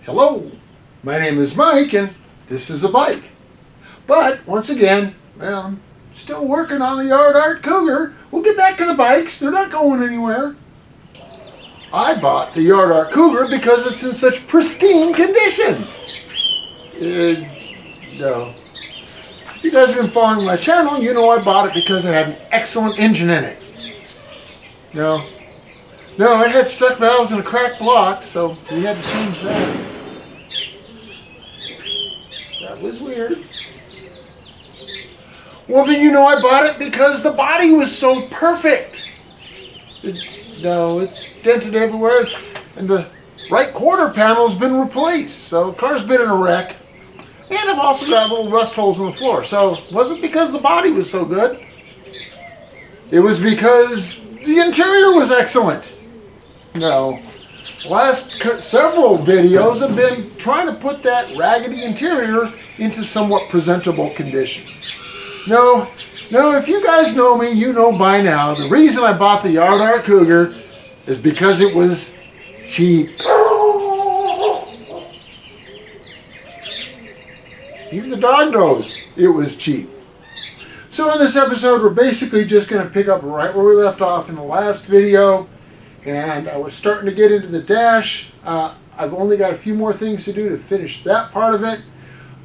Hello, my name is Mike and this is a bike. But once again, well, I'm still working on the Yard Art Cougar. We'll get back to the bikes. They're not going anywhere. I bought the Yard Art Cougar because it's in such pristine condition. No. If you guys have been following my channel, you know I bought it because it had an excellent engine in it. No, it had stuck valves and a cracked block, so we had to change that. That was weird. Well, then you know I bought it because the body was so perfect. It's dented everywhere, and the right quarter panel's been replaced, so the car's been in a wreck. And I've also got little rust holes in the floor, so it wasn't because the body was so good. It was because the interior was excellent. Last several videos have been trying to put that raggedy interior into somewhat presentable condition. No, if you guys know me, you know by now, the reason I bought the Yard Art Cougar is because it was cheap. Even the dog knows it was cheap. So in this episode, we're basically just going to pick up right where we left off in the last video. And I was starting to get into the dash. I've only got a few more things to do to finish that part of it.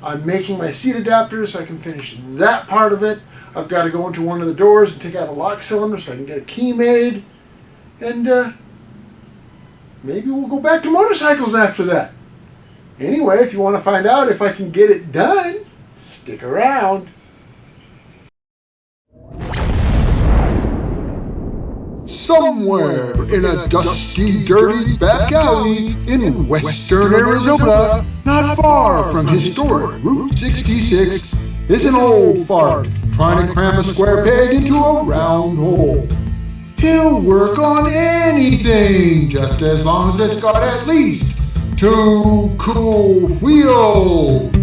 I'm making my seat adapters so I can finish that part of it. I've got to go into one of the doors and take out a lock cylinder so I can get a key made. And maybe we'll go back to motorcycles after that. Anyway, if you want to find out if I can get it done, stick around. Somewhere in a dusty, dirty back alley in western Arizona, not far from historic Route 66, is an old fart trying to cram a square peg into a round hole. He'll work on anything, just as long as it's got at least 2 cool wheels.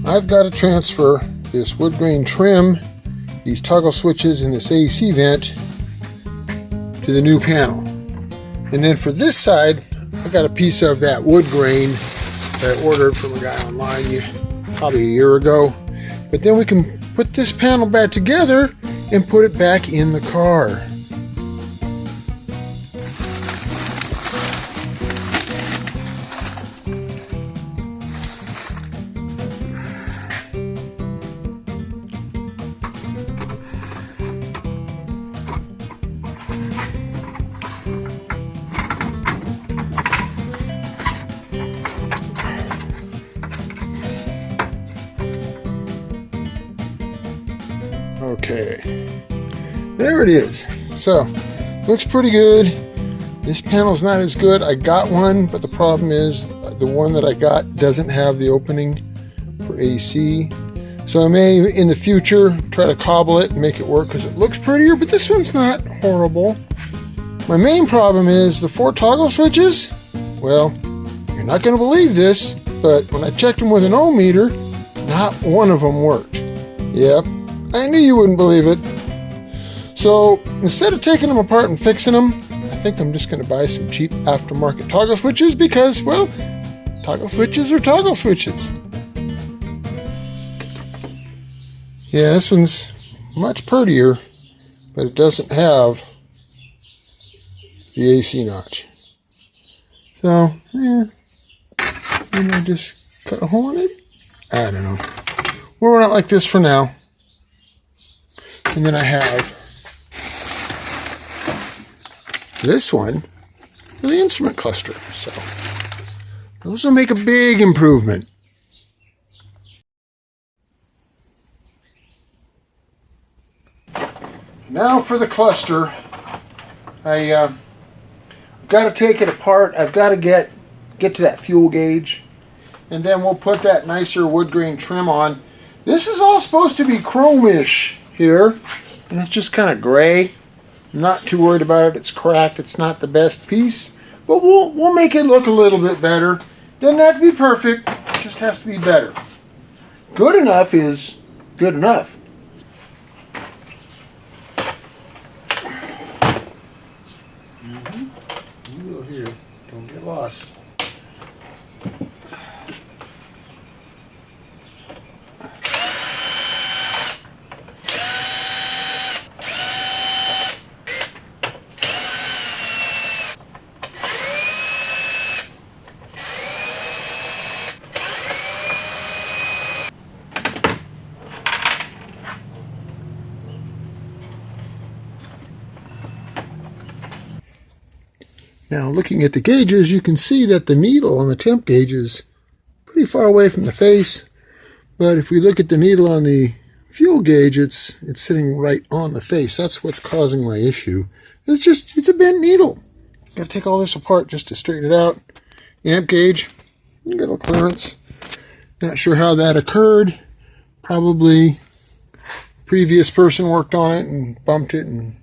I've got to transfer this wood grain trim, these toggle switches, and this AC vent to the new panel. And then for this side, I got a piece of that wood grain that I ordered from a guy online probably a year ago. But then we can put this panel back together and put it back in the car. Okay, there it is. So, looks pretty good. This panel's not as good. I got one, but the problem is the one that I got doesn't have the opening for AC. So I may, in the future, try to cobble it and make it work because it looks prettier, but this one's not horrible. My main problem is the 4 toggle switches. Well, you're not going to believe this, but when I checked them with an ohm meter, not one of them worked. Yep. I knew you wouldn't believe it. So instead of taking them apart and fixing them, I think I'm just going to buy some cheap aftermarket toggle switches because, well, toggle switches are toggle switches. Yeah, this one's much prettier, but it doesn't have the AC notch. So, just cut a hole in it? I don't know. We'll run it like this for now. And then I have this one for the instrument cluster. So those will make a big improvement. Now for the cluster. I've got to take it apart. I've got to get to that fuel gauge, and then we'll put that nicer wood grain trim on. This is all supposed to be chrome-ish here, and it's just kind of gray. I'm not too worried about it. It's cracked. It's not the best piece, but we'll make it look a little bit better. Doesn't have to be perfect. It just has to be better. Good enough is good enough. You go here. Don't get lost. Now, looking at the gauges, you can see that the needle on the temp gauge is pretty far away from the face. But if we look at the needle on the fuel gauge, it's sitting right on the face. That's what's causing my issue. It's a bent needle. Got to take all this apart just to straighten it out. Amp gauge, got a little clearance. Not sure how that occurred. Probably previous person worked on it and bumped it and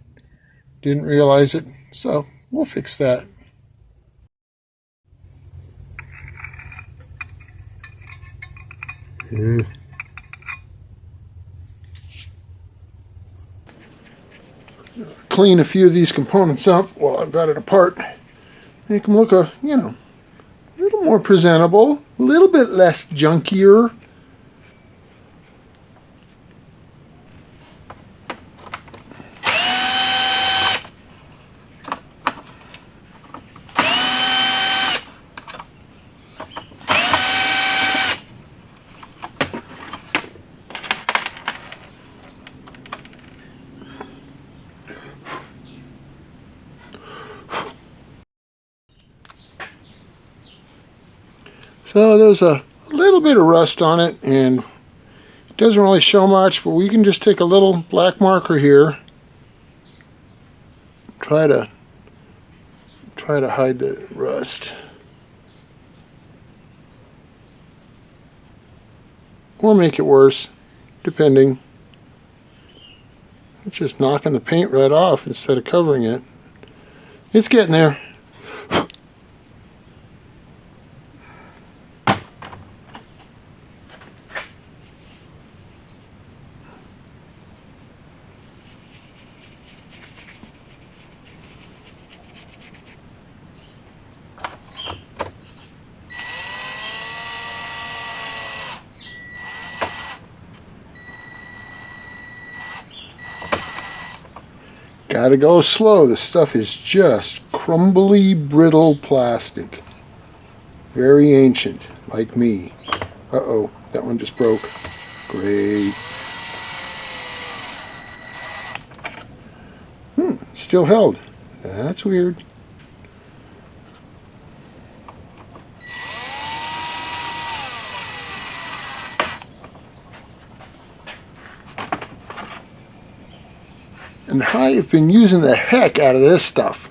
didn't realize it. So we'll fix that. Clean a few of these components up while I've got it apart. Make them look a little more presentable, a little bit less junkier. So there's a little bit of rust on it, and it doesn't really show much, but we can just take a little black marker here, try to hide the rust, or make it worse, depending. It's just knocking the paint right off instead of covering it. It's getting there. Gotta go slow. This stuff is just crumbly, brittle plastic. Very ancient, like me. Uh-oh, that one just broke. Great. Still held. That's weird. And I have been using the heck out of this stuff.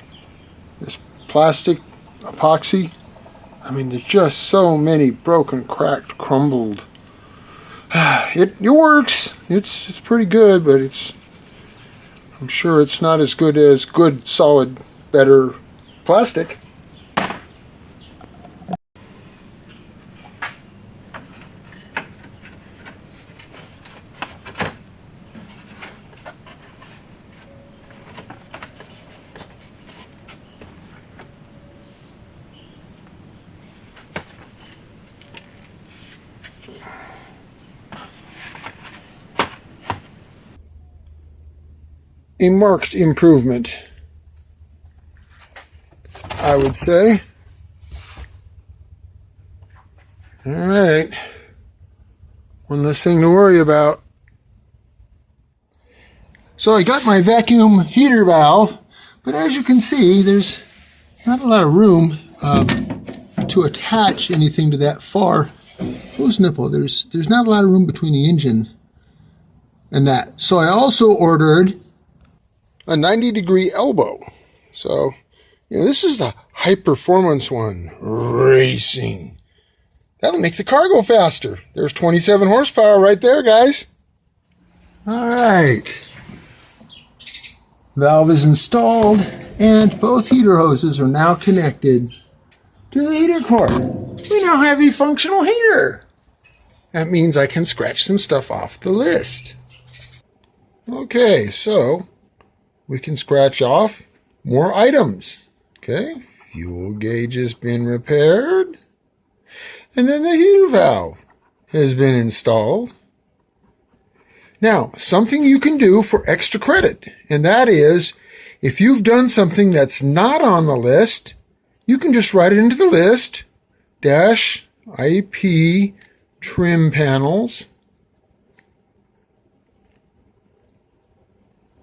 This plastic epoxy. I mean, there's just so many broken, cracked, crumbled. It works. It's pretty good, but I'm sure it's not as good as good, solid, better plastic. A marked improvement, I would say. All right, one less thing to worry about. So I got my vacuum heater valve, but as you can see, there's not a lot of room to attach anything to that far hose nipple. There's not a lot of room between the engine and that. So I also ordered a 90-degree elbow. So, this is the high performance one, racing. That'll make the car go faster. There's 27 horsepower right there, guys. All right. Valve is installed, and both heater hoses are now connected to the heater cord. We now have a functional heater. That means I can scratch some stuff off the list. Okay, so we can scratch off more items. Okay, fuel gauge has been repaired. And then the heater valve has been installed. Now, something you can do for extra credit, and that is, if you've done something that's not on the list, you can just write it into the list, dash IP trim panels,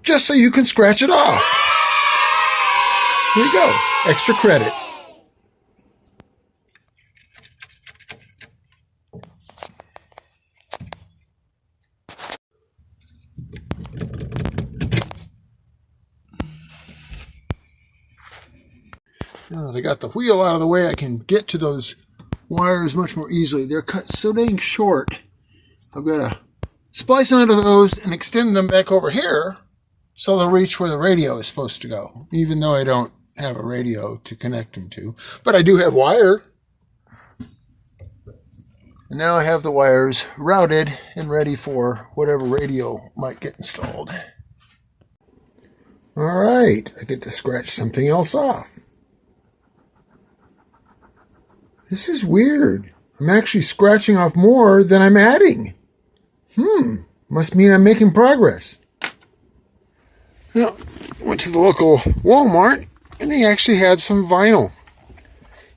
just so you can scratch it off. Here you go, extra credit. Now that I got the wheel out of the way, I can get to those wires much more easily. They're cut so dang short. I've got to splice onto those and extend them back over here so they'll reach where the radio is supposed to go, even though I don't have a radio to connect them to. But I do have wire. And now I have the wires routed and ready for whatever radio might get installed. All right, I get to scratch something else off. This is weird. I'm actually scratching off more than I'm adding. Must mean I'm making progress. Now, went to the local Walmart, and they actually had some vinyl.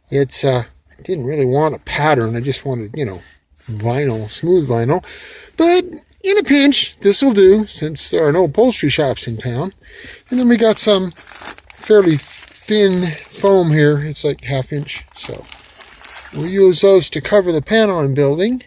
It's, I didn't really want a pattern. I just wanted, vinyl, smooth vinyl. But in a pinch, this will do, since there are no upholstery shops in town. And then we got some fairly thin foam here. It's like 1/2 inch, so we'll use those to cover the panel I'm building.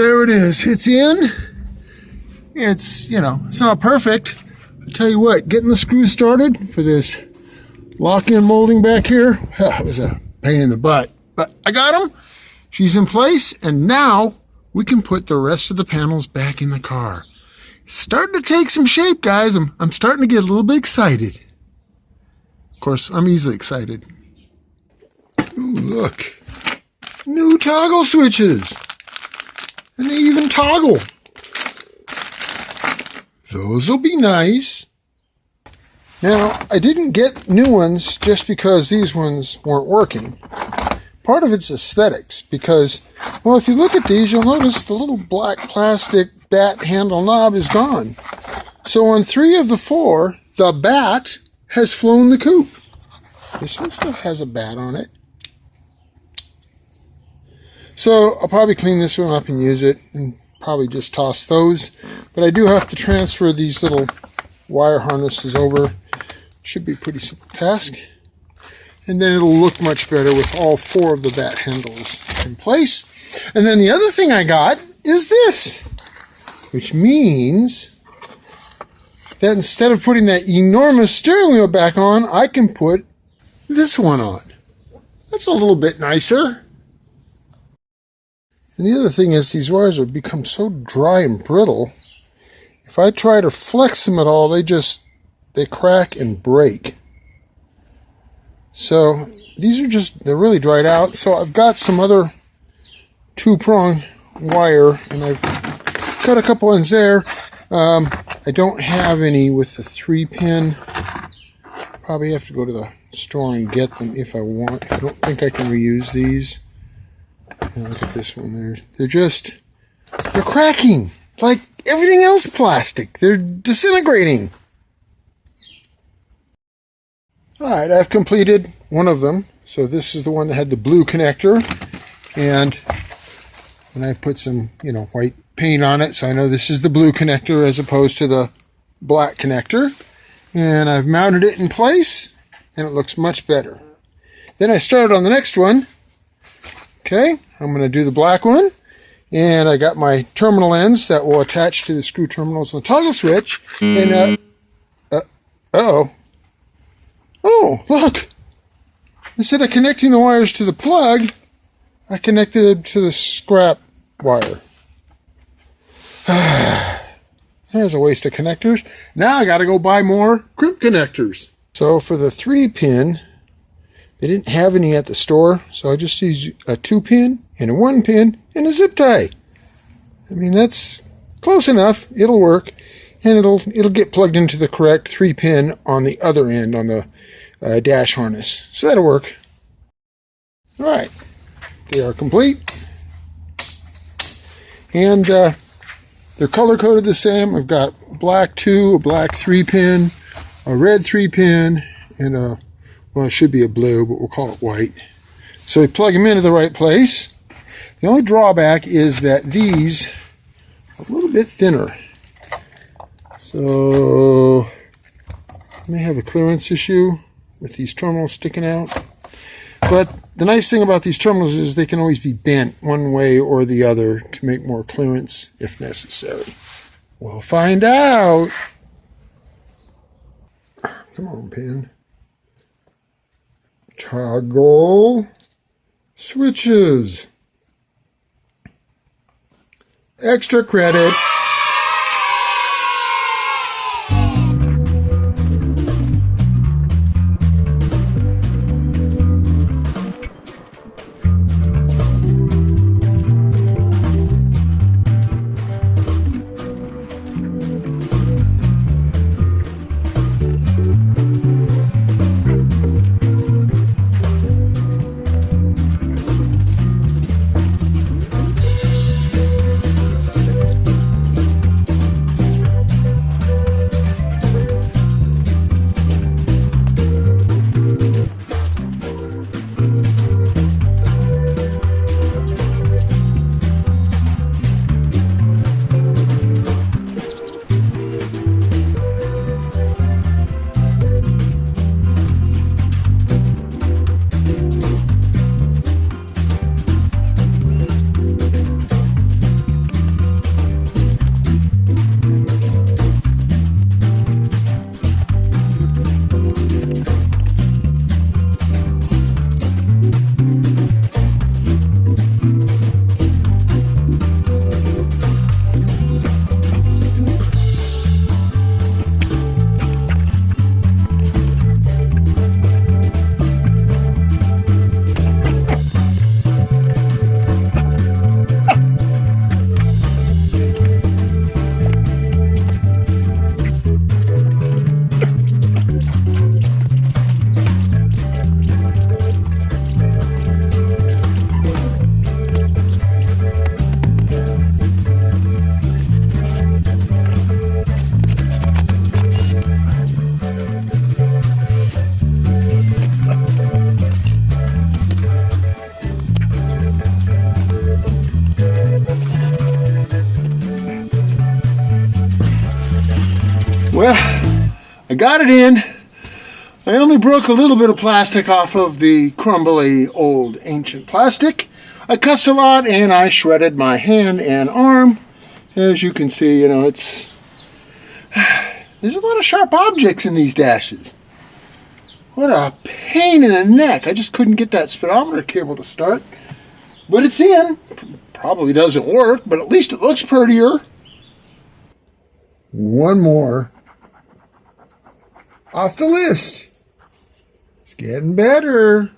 there it is. It's in. It's, it's not perfect. I'll tell you what, getting the screw started for this lock-in molding back here, it was a pain in the butt. But I got them. She's in place, and now we can put the rest of the panels back in the car. It's starting to take some shape, guys. I'm starting to get a little bit excited. Of course, I'm easily excited. Ooh, look. New toggle switches. And they even toggle. Those will be nice. Now, I didn't get new ones just because these ones weren't working. Part of it's aesthetics because, well, if you look at these, you'll notice the little black plastic bat handle knob is gone. So on 3 of the 4, the bat has flown the coop. This one still has a bat on it. So I'll probably clean this one up and use it and probably just toss those. But I do have to transfer these little wire harnesses over. Should be a pretty simple task. And then it'll look much better with all 4 of the bat handles in place. And then the other thing I got is this, which means that instead of putting that enormous steering wheel back on, I can put this one on. That's a little bit nicer. And the other thing is these wires have become so dry and brittle. If I try to flex them at all, they crack and break. So these they're really dried out. So I've got some other 2-prong wire, and I've cut a couple ends there. I don't have any with the 3-pin. Probably have to go to the store and get them if I want. I don't think I can reuse these. Now look at this one. They're cracking like everything else plastic. They're disintegrating. Alright, I've completed one of them. So this is the one that had the blue connector. And I put some, white paint on it. So I know this is the blue connector as opposed to the black connector. And I've mounted it in place. And it looks much better. Then I started on the next one. Okay, I'm going to do the black one. And I got my terminal ends that will attach to the screw terminals and the toggle switch. And, uh-oh. Oh, look! Instead of connecting the wires to the plug, I connected it to the scrap wire. There's a waste of connectors. Now I got to go buy more crimp connectors. So for the 3-pin, they didn't have any at the store, so I just used a 2-pin and a 1-pin and a zip tie. I mean, that's close enough. It'll work. And it'll get plugged into the correct 3-pin on the other end on the dash harness. So that'll work. All right, they are complete. And they're color-coded the same. I've got black 2, a black 3-pin, a red 3-pin, and well, it should be a blue, but we'll call it white. So we plug them into the right place. The only drawback is that these are a little bit thinner. So I may have a clearance issue with these terminals sticking out. But the nice thing about these terminals is they can always be bent one way or the other to make more clearance if necessary. We'll find out. Come on, pin. Toggle switches. Extra credit. got it in. I only broke a little bit of plastic off of the crumbly old ancient plastic. I cussed a lot and I shredded my hand and arm. As you can see, there's a lot of sharp objects in these dashes. What a pain in the neck. I just couldn't get that speedometer cable to start. But it's in. Probably doesn't work, but at least it looks prettier. One more off the list. It's getting better.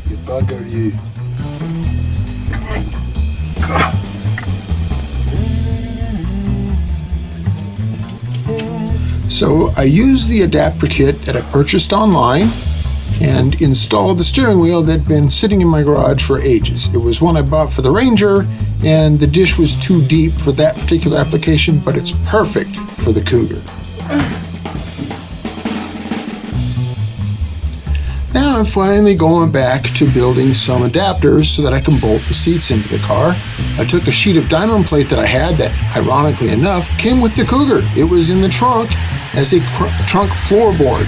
You bugger, you. So I used the adapter kit that I purchased online and installed the steering wheel that had been sitting in my garage for ages. It was one I bought for the Ranger, and the dish was too deep for that particular application, but it's perfect for the Cougar. Now I'm finally going back to building some adapters so that I can bolt the seats into the car. I took a sheet of diamond plate that I had that, ironically enough, came with the Cougar. It was in the trunk as a trunk floorboard.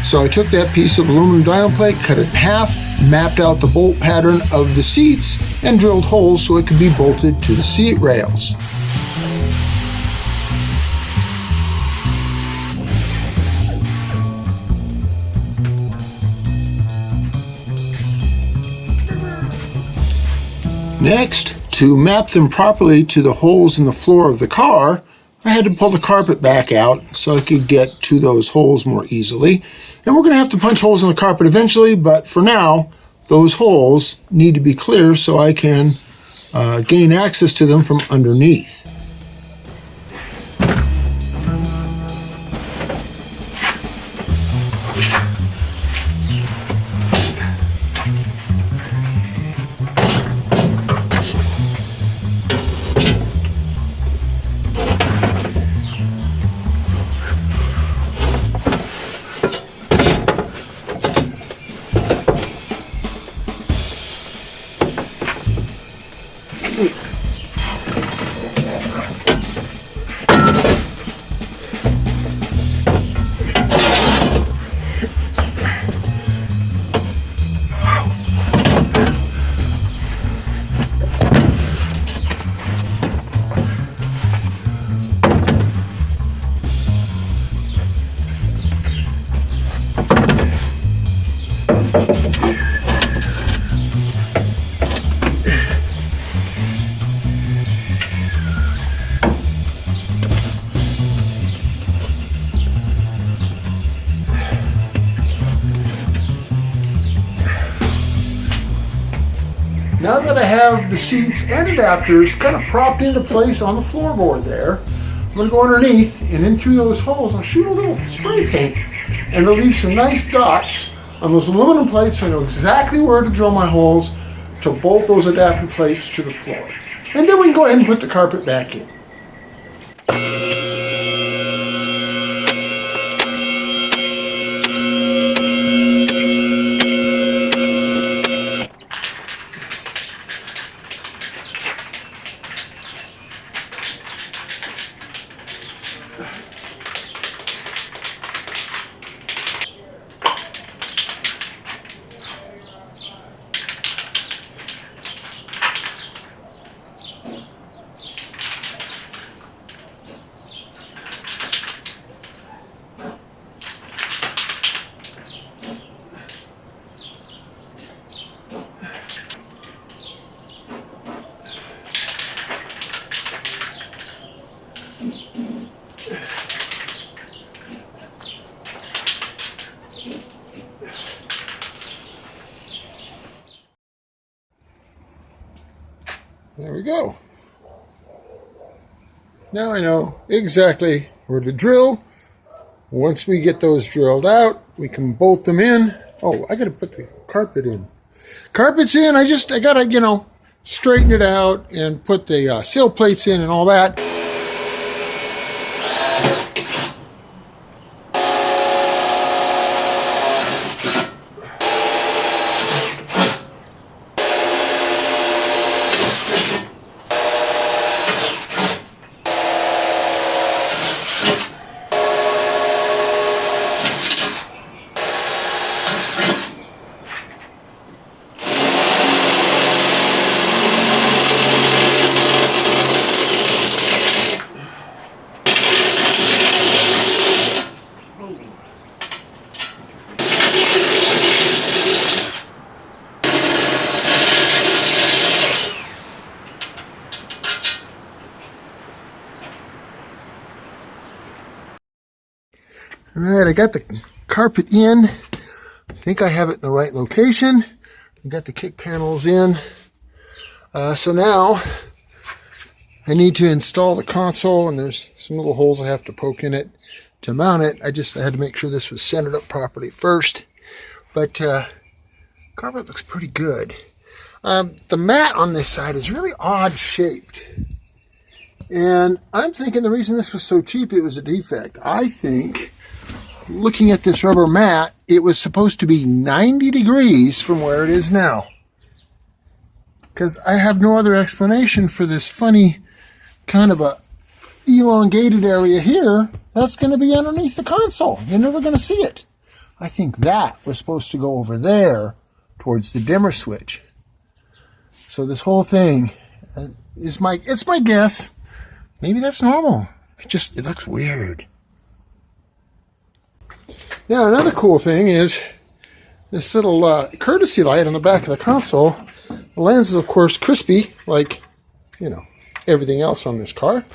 So I took that piece of aluminum diamond plate, cut it in half, mapped out the bolt pattern of the seats, and drilled holes so it could be bolted to the seat rails. Next, to map them properly to the holes in the floor of the car, I had to pull the carpet back out so I could get to those holes more easily. And we're going to have to punch holes in the carpet eventually, but for now, those holes need to be clear so I can gain access to them from underneath. Now that I have the seats and adapters kind of propped into place on the floorboard there, I'm going to go underneath, and in through those holes I'll shoot a little spray paint, and it'll leave some nice dots on those aluminum plates so I know exactly where to drill my holes to bolt those adapter plates to the floor. And then we can go ahead and put the carpet back in. There we go. Now I know exactly where to drill. Once we get those drilled out, we can bolt them in. Oh, I gotta put the carpet in. Carpet's in. I gotta, straighten it out and put the sill plates in and all that. All right, I got the carpet in. I think I have it in the right location. I got the kick panels in. So now I need to install the console, and there's some little holes I have to poke in it to mount it. I had to make sure this was centered up properly first. But carpet looks pretty good. The mat on this side is really odd shaped. And I'm thinking the reason this was so cheap, it was a defect. I think, looking at this rubber mat, it was supposed to be 90 degrees from where it is now. Because I have no other explanation for this funny kind of a elongated area here that's going to be underneath the console. You're never going to see it. I think that was supposed to go over there towards the dimmer switch. So this whole thing it's my guess. Maybe that's normal. It looks weird. Now, another cool thing is this little courtesy light on the back of the console. The lens is, of course, crispy, like, everything else on this car.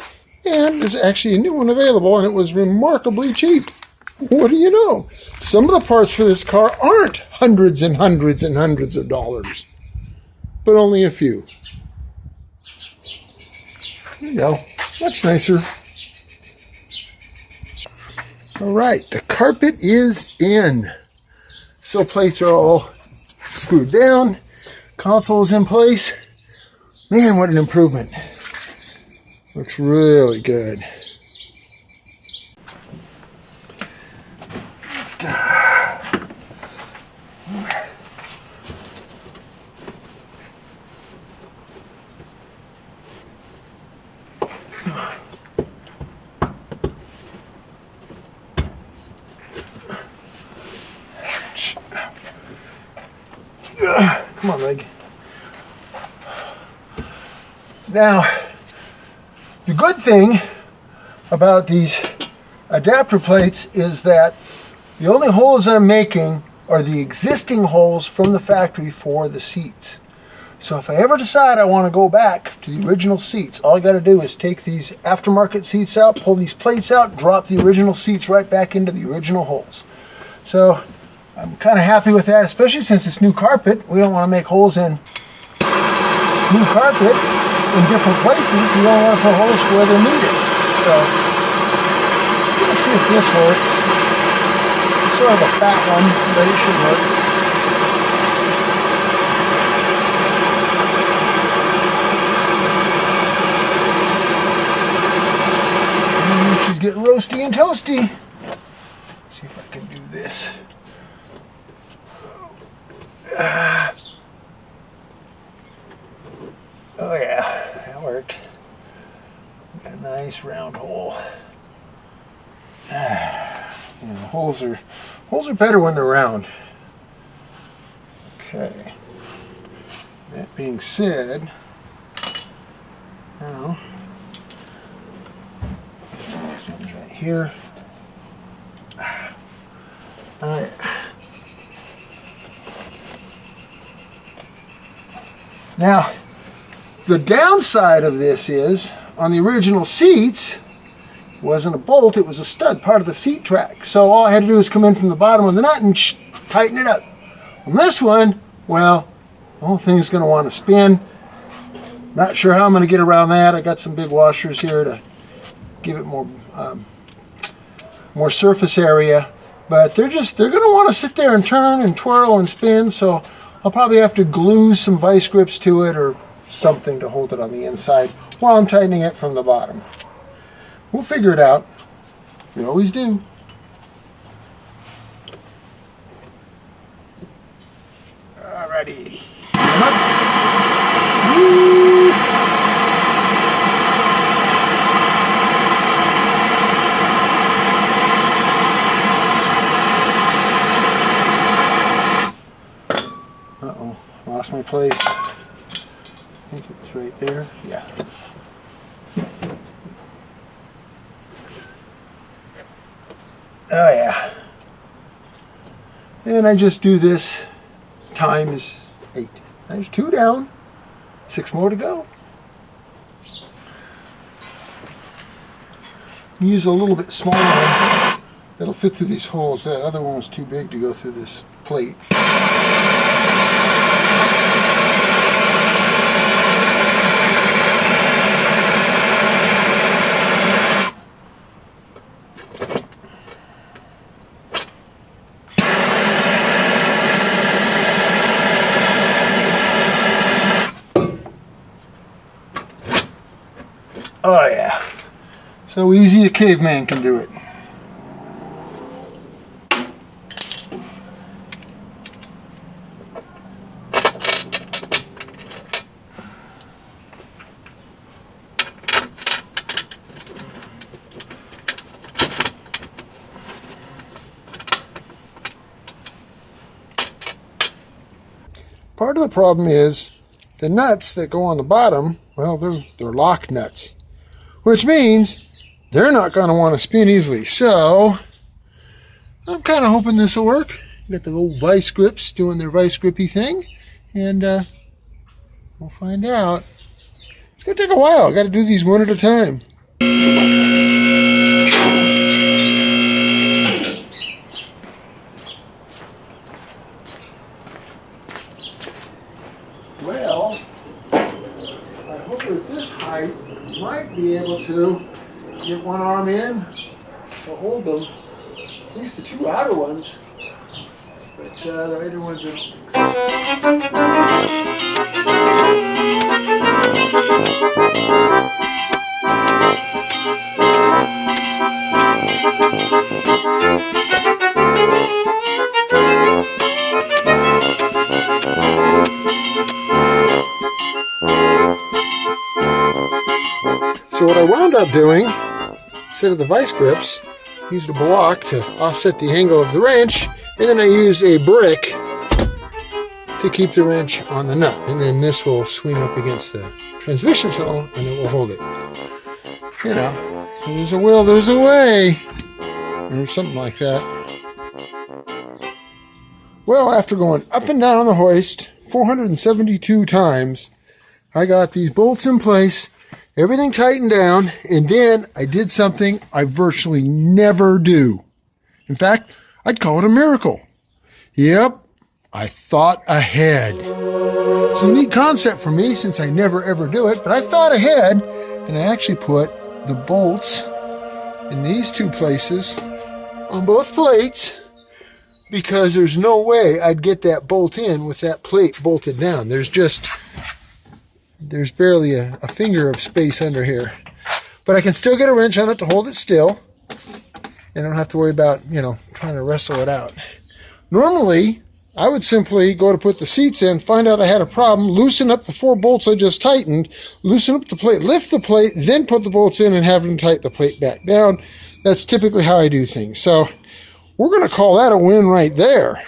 And there's actually a new one available, and it was remarkably cheap. What do you know? Some of the parts for this car aren't hundreds and hundreds and hundreds of dollars, but only a few. There you go. Much nicer. All right, the carpet is in. Sill plates are all screwed down. Console is in place. Man, what an improvement. Looks really good. Come on, leg. Now, the good thing about these adapter plates is that the only holes I'm making are the existing holes from the factory for the seats. So if I ever decide I want to go back to the original seats, all I got to do is take these aftermarket seats out, pull these plates out, drop the original seats right back into the original holes. So I'm kind of happy with that, especially since it's new carpet. We don't want to make holes in new carpet in different places. We don't want to put holes where they're needed. So let's see if this works. This is sort of a fat one, but it should work. She's getting roasty and toasty. Let's see if I can do this. Oh yeah, that worked. Got a nice round hole. Holes are better when they're round. Okay. That being said, now this one's right here. All right. Now, the downside of this is, on the original seats, it wasn't a bolt, it was a stud, part of the seat track. So all I had to do was come in from the bottom of the nut and tighten it up. On this one, well, the whole thing's going to want to spin. Not sure how I'm going to get around that. I got some big washers here to give it more surface area, but they're going to want to sit there and turn and twirl and spin, so I'll probably have to glue some vice grips to it or something to hold it on the inside while I'm tightening it from the bottom. We'll figure it out. We always do. Alrighty. Uh-oh, lost my place. I think it was right there. Yeah. Oh yeah. And I just do this times 8. There's 2 down, 6 more to go. Use a little bit smaller one that'll fit through these holes. That other one was too big to go through this plate. Oh yeah, so easy a caveman can do it. Part of the problem is the nuts that go on the bottom, well, they're lock nuts, which means they're not going to want to spin easily. So I'm kind of hoping this will work. Got the old vice grips doing their vice grippy thing, and we'll find out. It's going to take a while. I got to do these one at a time. Well, I hope with this height, I might be able to get one arm in to hold them, at least the 2 outer ones, but the other ones I don't think So what I wound up doing, instead of the vice grips, used a block to offset the angle of the wrench, and then I used a brick to keep the wrench on the nut. And then this will swing up against the transmission tunnel and it will hold it. You know, there's a will, there's a way, or something like that. Well, after going up and down on the hoist 472 times, I got these bolts in place, everything tightened down, and then I did something I virtually never do. In fact, I'd call it a miracle. Yep, I thought ahead. It's a unique concept for me since I never ever do it, but I thought ahead, and I actually put the bolts in these 2 places on both plates, because there's no way I'd get that bolt in with that plate bolted down. There's barely a finger of space under here. But I can still get a wrench on it to hold it still, and I don't have to worry about, you know, trying to wrestle it out. Normally, I would simply go to put the seats in, find out I had a problem, loosen up the 4 bolts I just tightened, loosen up the plate, lift the plate, then put the bolts in and have them tighten the plate back down. That's typically how I do things. So we're going to call that a win right there.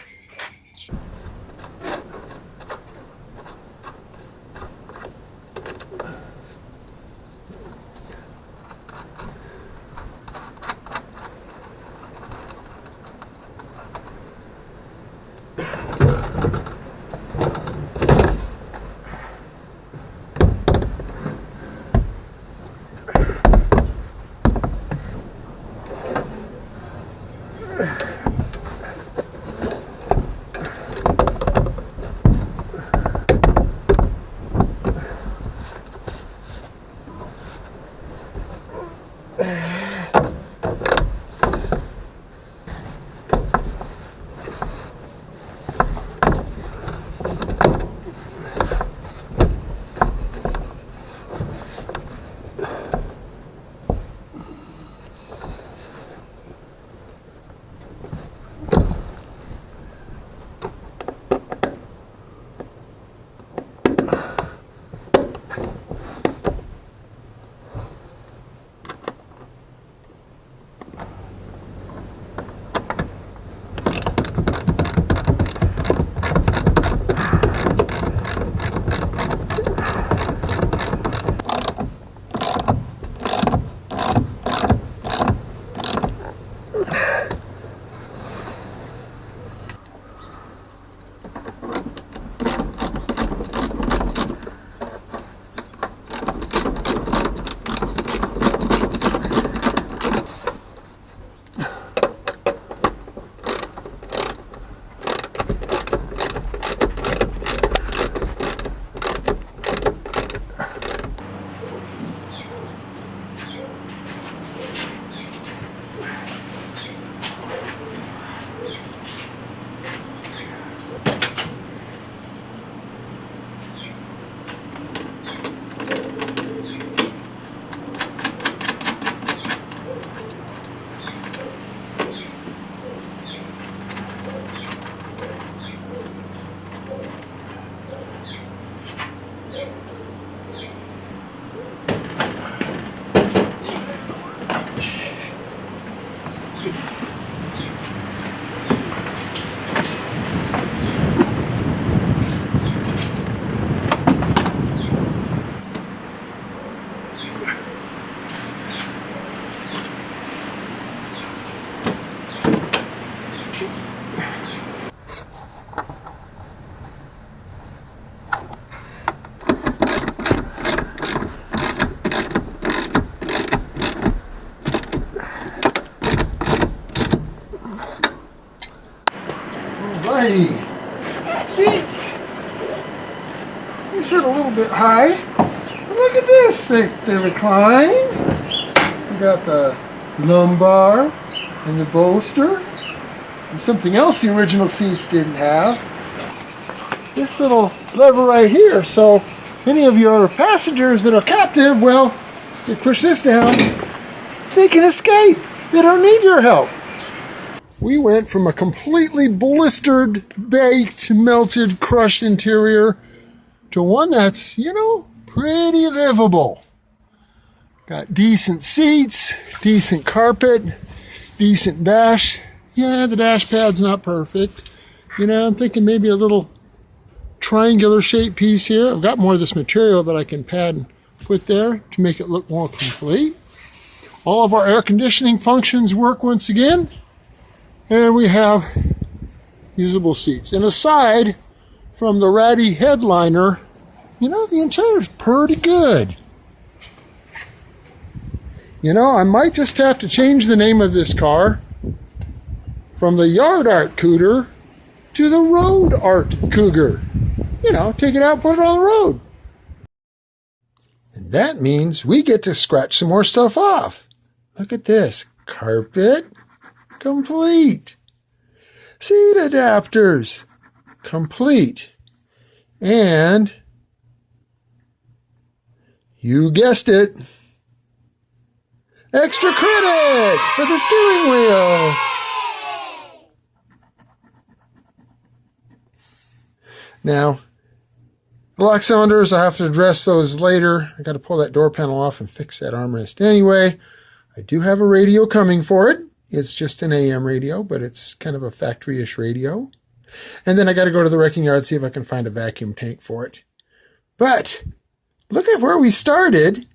seats. You sit a little bit high. But look at this. They recline. You got the lumbar and the bolster. And something else the original seats didn't have. This little lever right here. So any of your passengers that are captive, well, you push this down, they can escape. They don't need your help. We went from a completely blistered, baked, melted, crushed interior to one that's, you know, pretty livable. Got decent seats, decent carpet, decent dash. Yeah, the dash pad's not perfect. You know, I'm thinking maybe a little triangular shaped piece here. I've got more of this material that I can pad and put there to make it look more complete. All of our air conditioning functions work once again. And we have usable seats. And aside from the ratty headliner, you know, the interior's pretty good. You know, I might just have to change the name of this car from the Yard Art Cougar to the Road Art Cougar. You know, take it out, put it on the road. And that means we get to scratch some more stuff off. Look at this. Carpet. Complete. Seat adapters. Complete. And, you guessed it, extra credit for the steering wheel. Now, the lock cylinders, I have to address those later. I got to pull that door panel off and fix that armrest. Anyway, I do have a radio coming for it. It's just an AM radio, but it's kind of a factory-ish radio. And then I got to go to the wrecking yard, see if I can find a vacuum tank for it. But look at where we started.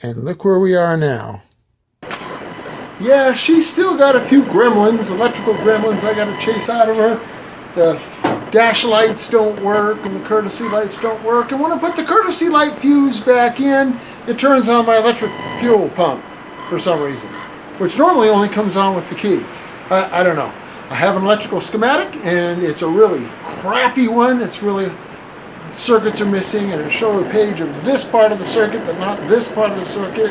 And look where we are now. Yeah, she's still got a few gremlins, electrical gremlins I got to chase out of her. The dash lights don't work and the courtesy lights don't work. And when I put the courtesy light fuse back in, it turns on my electric fuel pump for some reason, which normally only comes on with the key. I don't know. I have an electrical schematic and it's a really crappy one. It's really, circuits are missing, and it shows a page of this part of the circuit but not this part of the circuit.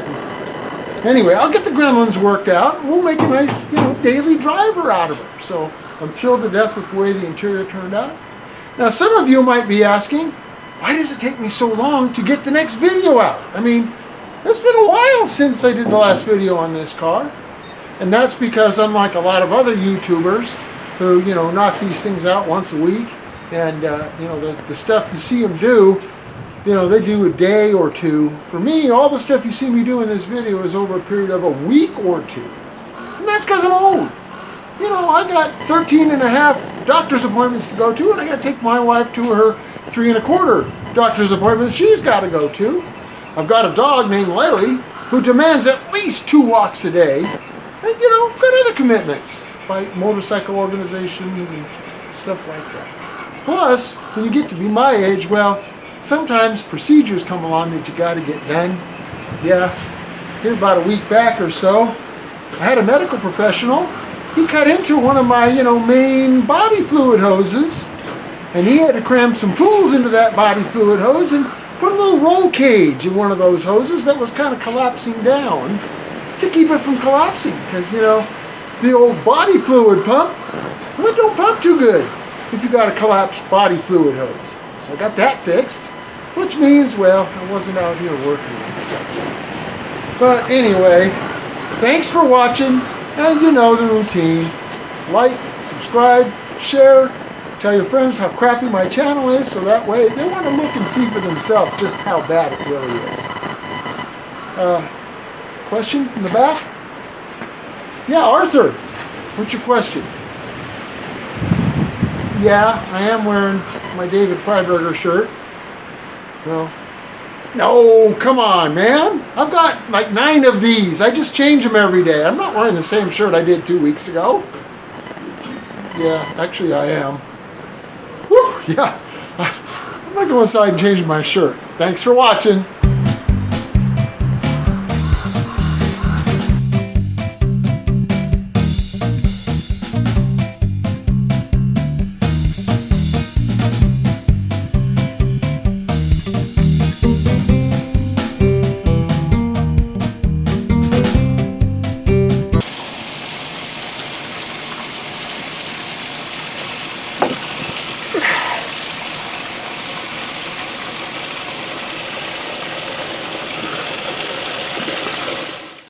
Anyway, I'll get the gremlins worked out and we'll make a nice, you know, daily driver out of her. So I'm thrilled to death with the way the interior turned out. Now, some of you might be asking, why does it take me so long to get the next video out? I mean, it's been a while since I did the last video on this car. And that's because, unlike a lot of other YouTubers who, you know, knock these things out once a week, and, you know, the stuff you see them do, you know, they do a day or two. For me, all the stuff you see me do in this video is over a period of a week or two. And that's because I'm old. You know, I got 13 and a half doctor's appointments to go to, and I got to take my wife to her 3 1/4 doctor's appointments she's got to go to. I've got a dog named Larry who demands at least 2 walks a day. And, you know, I've got other commitments, like motorcycle organizations and stuff like that. Plus, when you get to be my age, well, sometimes procedures come along that you got to get done. Yeah, here about a week back or so, I had a medical professional. He cut into one of my, you know, main body fluid hoses, and he had to cram some tools into that body fluid hose and put a little roll cage in one of those hoses that was kind of collapsing down to keep it from collapsing, because, you know, the old body fluid pump, well, it don't pump too good if you got a collapsed body fluid hose. So I got that fixed, which means, well, I wasn't out here working and stuff. But anyway, thanks for watching, and you know the routine. Like, subscribe, share, tell your friends how crappy my channel is, so that way they want to look and see for themselves just how bad it really is. Question from the back? Yeah, Arthur, what's your question? Yeah, I am wearing my David Freiberger shirt. Well, no, come on, man. I've got like 9 of these. I just change them every day. I'm not wearing the same shirt I did 2 weeks ago. Yeah, actually I am. Whew, yeah, I'm going to go inside and change my shirt. Thanks for watching.